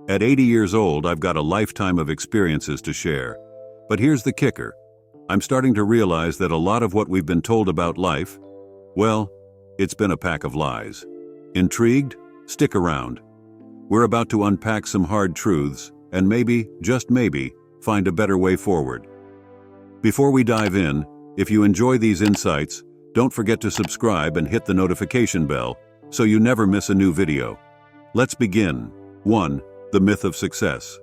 At 80 years old, I've got a lifetime of experiences to share. But here's the kicker. I'm starting to realize that a lot of what we've been told about life, well, it's been a pack of lies. Intrigued? Stick around. We're about to unpack some hard truths and maybe, just maybe, find a better way forward. Before we dive in, if you enjoy these insights, don't forget to subscribe and hit the notification bell so you never miss a new video. Let's begin. 1. The myth of success.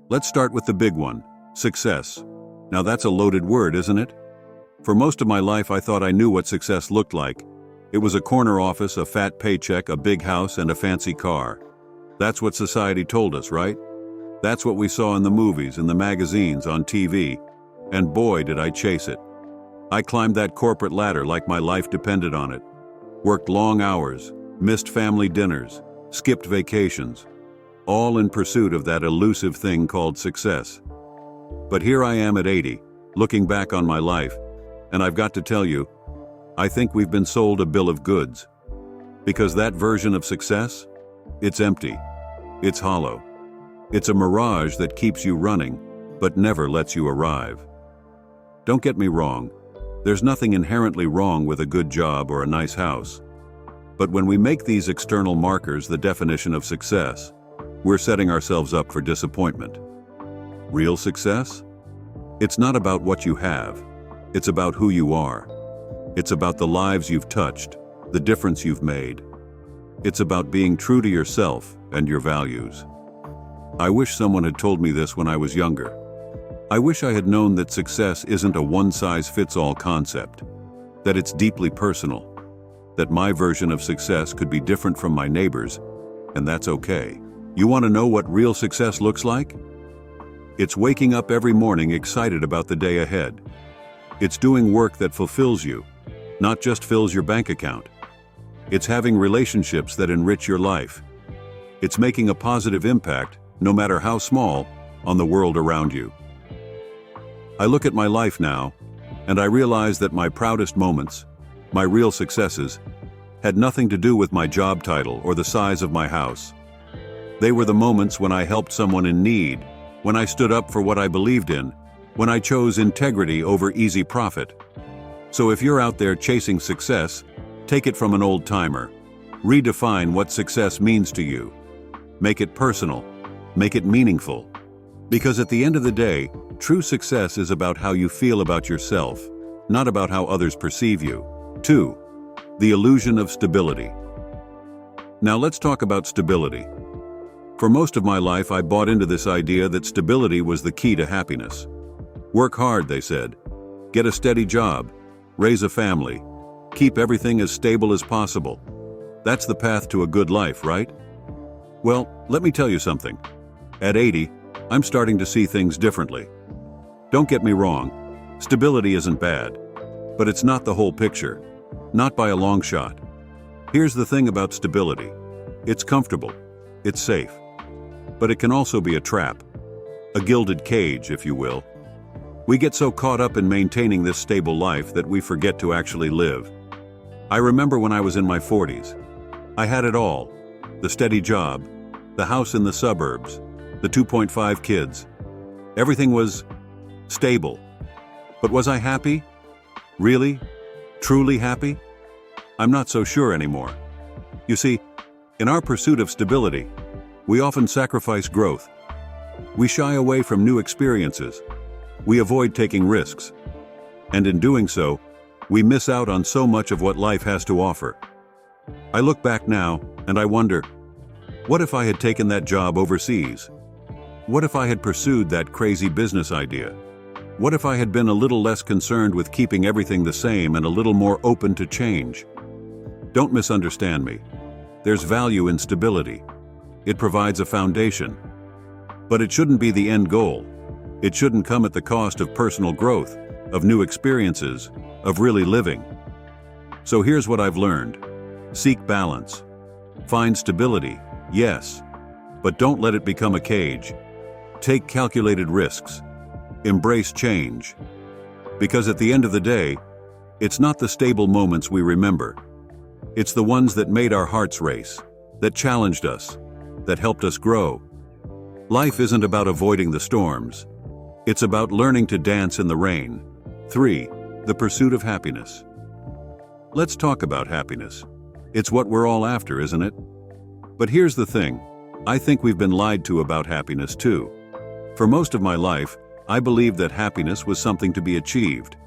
Let's start with the big one, success. Now that's a loaded word, isn't it? For most of my life, I thought I knew what success looked like. It was a corner office, a fat paycheck, a big house, and a fancy car. That's what society told us, right? That's what we saw in the movies, in the magazines, on TV. And boy, did I chase it. I climbed that corporate ladder like my life depended on it. Worked long hours, missed family dinners, skipped vacations, all in pursuit of that elusive thing called success. But here I am at 80, looking back on my life, and I've got to tell you, I think we've been sold a bill of goods. Because that version of success, it's empty, it's hollow. It's a mirage that keeps you running, but never lets you arrive. Don't get me wrong, there's nothing inherently wrong with a good job or a nice house. But when we make these external markers the definition of success, we're setting ourselves up for disappointment. Real success? It's not about what you have. It's about who you are. It's about the lives you've touched, the difference you've made. It's about being true to yourself and your values. I wish someone had told me this when I was younger. I wish I had known that success isn't a one-size-fits-all concept, that it's deeply personal, that my version of success could be different from my neighbor's, and that's okay. You want to know what real success looks like? It's waking up every morning excited about the day ahead. It's doing work that fulfills you, not just fills your bank account. It's having relationships that enrich your life. It's making a positive impact, no matter how small, on the world around you. I look at my life now, and I realize that my proudest moments, my real successes, had nothing to do with my job title or the size of my house. They were the moments when I helped someone in need, when I stood up for what I believed in, when I chose integrity over easy profit. So if you're out there chasing success, take it from an old-timer. Redefine what success means to you. Make it personal. Make it meaningful. Because at the end of the day, true success is about how you feel about yourself, not about how others perceive you. 2. The illusion of stability. Now let's talk about stability. For most of my life, I bought into this idea that stability was the key to happiness. Work hard, they said. Get a steady job. Raise a family. Keep everything as stable as possible. That's the path to a good life, right? Well, let me tell you something. At 80, I'm starting to see things differently. Don't get me wrong, stability isn't bad, but it's not the whole picture, not by a long shot. Here's the thing about stability. It's comfortable, it's safe, but it can also be a trap, a gilded cage, if you will. We get so caught up in maintaining this stable life that we forget to actually live. I remember when I was in my 40s. I had it all, the steady job, the house in the suburbs, the 2.5 kids. Everything was stable. But was I happy? Really? Truly happy? I'm not so sure anymore. You see, in our pursuit of stability, we often sacrifice growth. We shy away from new experiences. We avoid taking risks. And in doing so, we miss out on so much of what life has to offer. I look back now, and I wonder, what if I had taken that job overseas? What if I had pursued that crazy business idea? What if I had been a little less concerned with keeping everything the same and a little more open to change? Don't misunderstand me. There's value in stability. It provides a foundation. But it shouldn't be the end goal. It shouldn't come at the cost of personal growth, of new experiences, of really living. So here's what I've learned. Seek balance. Find stability, yes, but don't let it become a cage. Take calculated risks. Embrace change. Because at the end of the day, it's not the stable moments we remember. It's the ones that made our hearts race, that challenged us, that helped us grow. Life isn't about avoiding the storms. It's about learning to dance in the rain. 3. The pursuit of happiness. Let's talk about happiness. It's what we're all after, isn't it? But here's the thing. I think we've been lied to about happiness too. For most of my life, I believed that happiness was something to be achieved.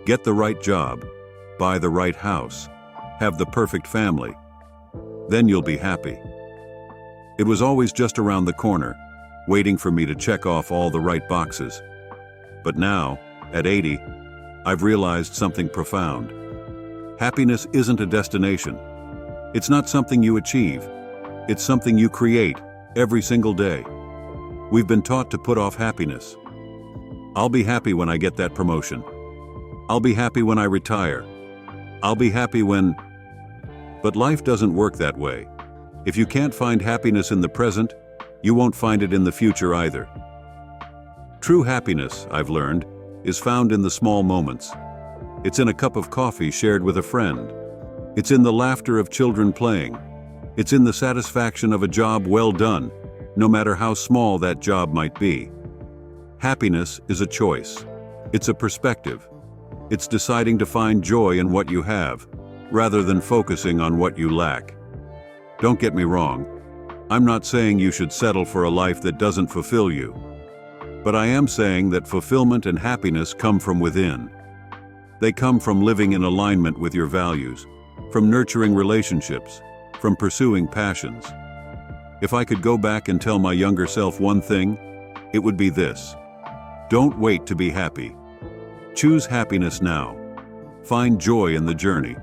Get the right job, buy the right house, have the perfect family. Then you'll be happy. It was always just around the corner, waiting for me to check off all the right boxes. But now, at 80, I've realized something profound. Happiness isn't a destination. It's not something you achieve. It's something you create every single day. We've been taught to put off happiness. I'll be happy when I get that promotion. I'll be happy when I retire. I'll be happy when... But life doesn't work that way. If you can't find happiness in the present, you won't find it in the future either. True happiness, I've learned, is found in the small moments. It's in a cup of coffee shared with a friend. It's in the laughter of children playing. It's in the satisfaction of a job well done, no matter how small that job might be. Happiness is a choice. It's a perspective. It's deciding to find joy in what you have, rather than focusing on what you lack. Don't get me wrong. I'm not saying you should settle for a life that doesn't fulfill you. But I am saying that fulfillment and happiness come from within. They come from living in alignment with your values, from nurturing relationships, from pursuing passions. If I could go back and tell my younger self one thing, it would be this. Don't wait to be happy. Choose happiness now. Find joy in the journey,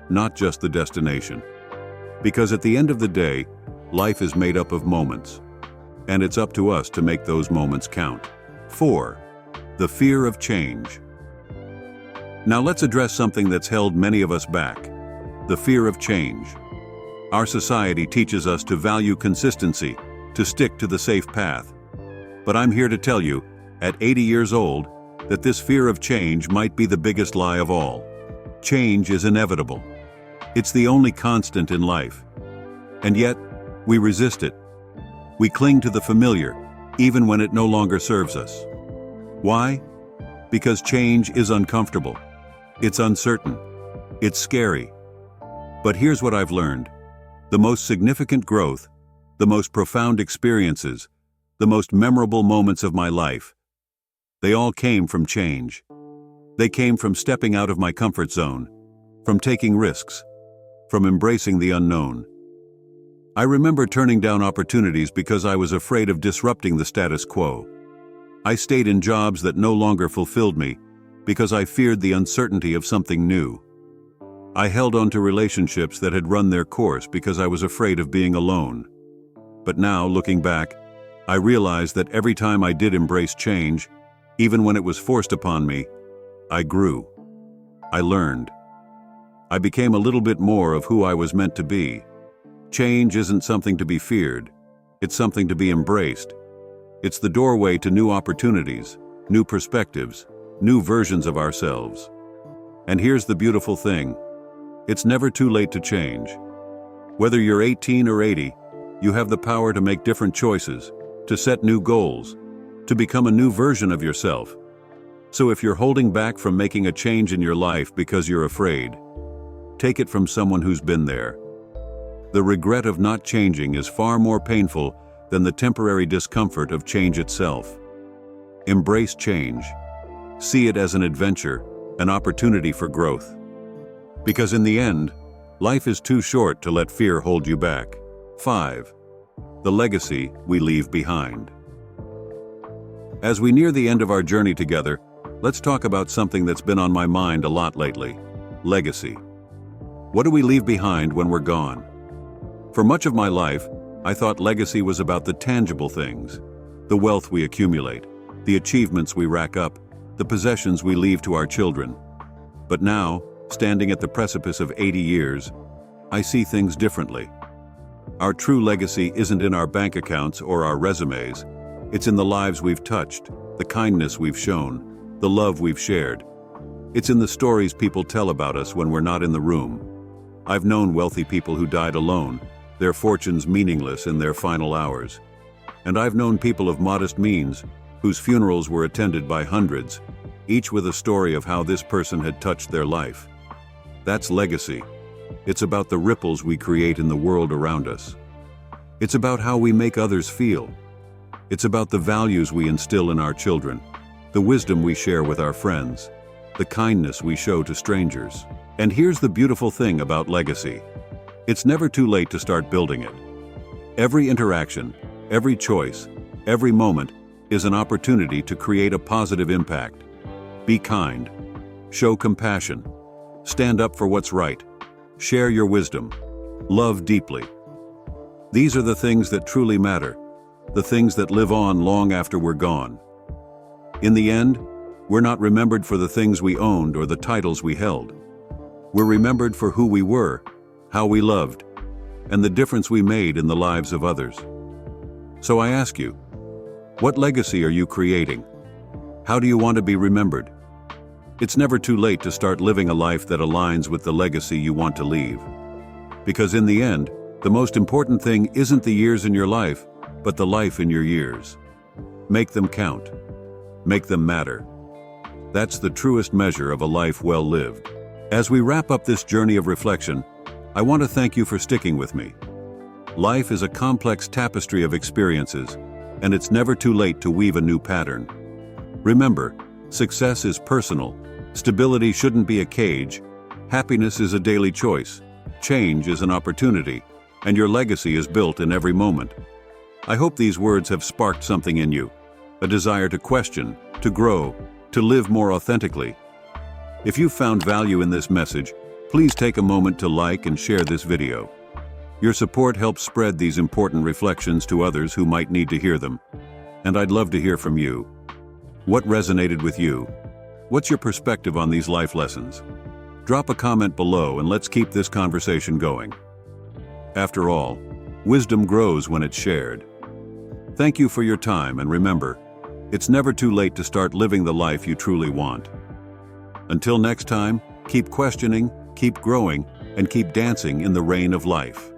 not just the destination. Because at the end of the day, life is made up of moments, and it's up to us to make those moments count. 4. The fear of change. Now let's address something that's held many of us back: the fear of change. Our society teaches us to value consistency, to stick to the safe path. But I'm here to tell you, at 80 years old, that this fear of change might be the biggest lie of all. Change is inevitable. It's the only constant in life. And yet, we resist it. We cling to the familiar, even when it no longer serves us. Why? Because change is uncomfortable. It's uncertain. It's scary. But here's what I've learned. The most significant growth, the most profound experiences, the most memorable moments of my life, they all came from change. They came from stepping out of my comfort zone, from taking risks, from embracing the unknown. I remember turning down opportunities because I was afraid of disrupting the status quo. I stayed in jobs that no longer fulfilled me because I feared the uncertainty of something new. I held on to relationships that had run their course because I was afraid of being alone. But now, looking back, I realized that every time I did embrace change, even when it was forced upon me, I grew. I learned. I became a little bit more of who I was meant to be. Change isn't something to be feared. It's something to be embraced. It's the doorway to new opportunities, new perspectives, new versions of ourselves. And here's the beautiful thing. It's never too late to change. Whether you're 18 or 80, you have the power to make different choices, to set new goals, to become a new version of yourself. So if you're holding back from making a change in your life because you're afraid, take it from someone who's been there. The regret of not changing is far more painful than the temporary discomfort of change itself. Embrace change. See it as an adventure, an opportunity for growth. Because in the end, life is too short to let fear hold you back. 5. The legacy we leave behind. As we near the end of our journey together, let's talk about something that's been on my mind a lot lately: legacy. What do we leave behind when we're gone? For much of my life, I thought legacy was about the tangible things, the wealth we accumulate, the achievements we rack up, the possessions we leave to our children. But now, standing at the precipice of 80 years, I see things differently. Our true legacy isn't in our bank accounts or our resumes. It's in the lives we've touched, the kindness we've shown, the love we've shared. It's in the stories people tell about us when we're not in the room. I've known wealthy people who died alone, their fortunes meaningless in their final hours. And I've known people of modest means whose funerals were attended by hundreds, each with a story of how this person had touched their life. That's legacy. It's about the ripples we create in the world around us. It's about how we make others feel. It's about the values we instill in our children, the wisdom we share with our friends, the kindness we show to strangers. And here's the beautiful thing about legacy. It's never too late to start building it. Every interaction, every choice, every moment is an opportunity to create a positive impact. Be kind. Show compassion. Stand up for what's right. Share your wisdom. Love deeply. These are the things that truly matter, the things that live on long after we're gone. In the end, we're not remembered for the things we owned or the titles we held. We're remembered for who we were, how we loved, and the difference we made in the lives of others. So I ask you, what legacy are you creating? How do you want to be remembered? It's never too late to start living a life that aligns with the legacy you want to leave. Because in the end, the most important thing isn't the years in your life, but the life in your years. Make them count. Make them matter. That's the truest measure of a life well lived. As we wrap up this journey of reflection, I want to thank you for sticking with me. Life is a complex tapestry of experiences, and it's never too late to weave a new pattern. Remember, success is personal, stability shouldn't be a cage, happiness is a daily choice, change is an opportunity, and your legacy is built in every moment. I hope these words have sparked something in you, a desire to question, to grow, to live more authentically. If you've found value in this message, please take a moment to like and share this video. Your support helps spread these important reflections to others who might need to hear them. And I'd love to hear from you. What resonated with you? What's your perspective on these life lessons? Drop a comment below and let's keep this conversation going. After all, wisdom grows when it's shared. Thank you for your time, and remember, it's never too late to start living the life you truly want. Until next time, keep questioning, keep growing, and keep dancing in the rain of life.